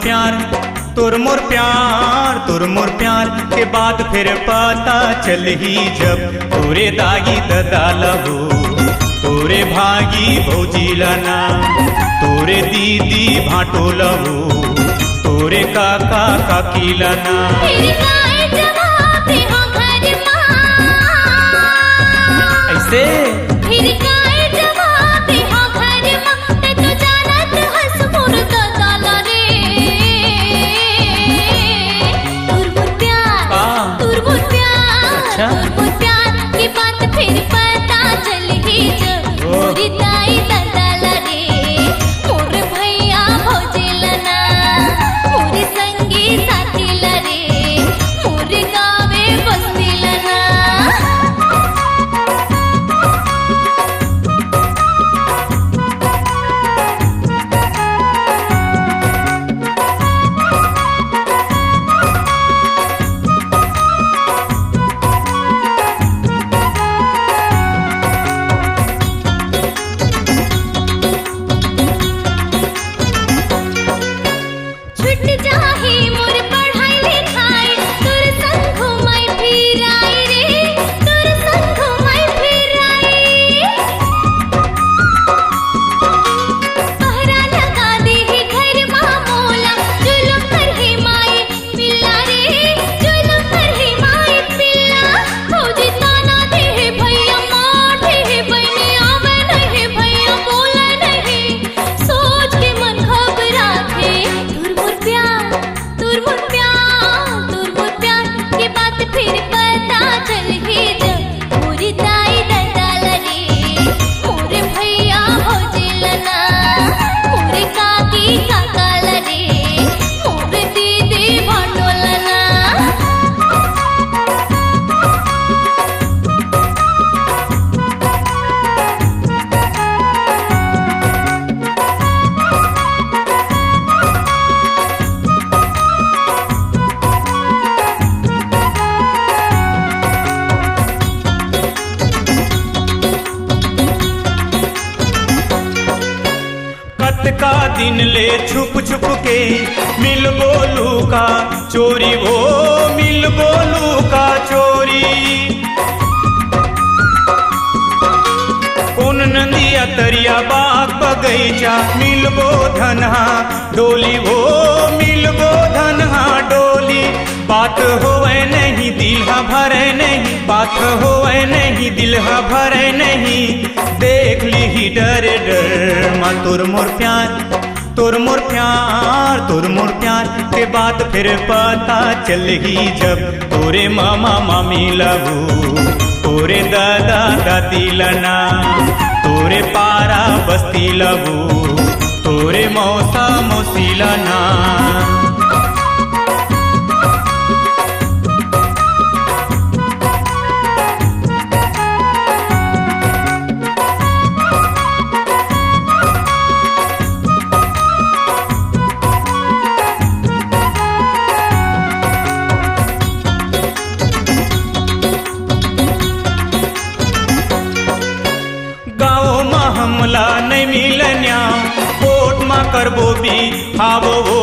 प्यार तोर मोर प्यार के बाद फिर पता चल ही जब तोरे दागी ददालबू तोरे भागी भौजीलना तोरे दीदी भाटोलबू तोरे काका काकीलना ऐसे का दिन ले छुप छुप के मिल बोलू का चोरी वो मिल बोलू का चोरी उन नंदिया तरिया बाग बगैचा मिल बो धनहा डोली वो मिल बो धनहा डोली बात होवे नहीं दिलहा भरे नहीं बात होवे नहीं दिलहा भरे नहीं देख ली ही डर डर माँ तोर मोर प्यार के बाद फिर पता चल ही जब तोरे मामा मामी लगू तोरे दादा दादी लना तोरे पारा बस्ती लगू तोरे मौसा मौसी लना हमला नहीं मिलन्या कोट मा करबो भी हावो वो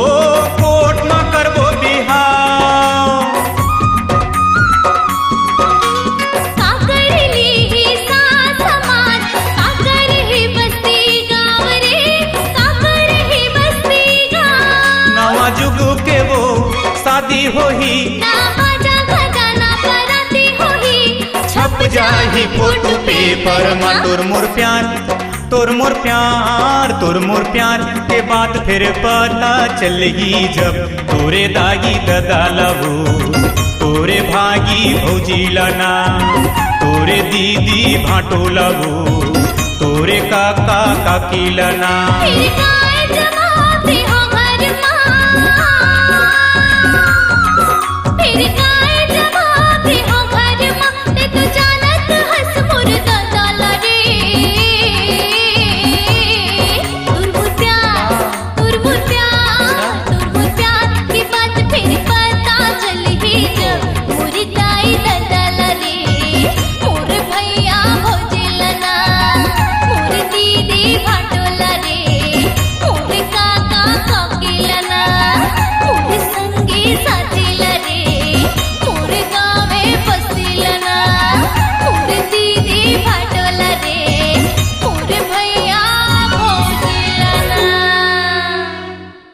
कोट मा करबो भी हाव काकर ली ही सास समाज काकर ही बस्ती गाँव रे काकर ही बस्ती गाँव नवा जुग के वो शादी होही ना बाजा खजाना पराती होही छप जाही फोटो पेपर मा तोर मोर प्यार के बाद फिर पता चलगी जब तोरे दागी ददालबू तोरे भागी भौजीलना तोरे दीदी भाटोलबू तोरे काका काकीलना फिर काय जवाब दे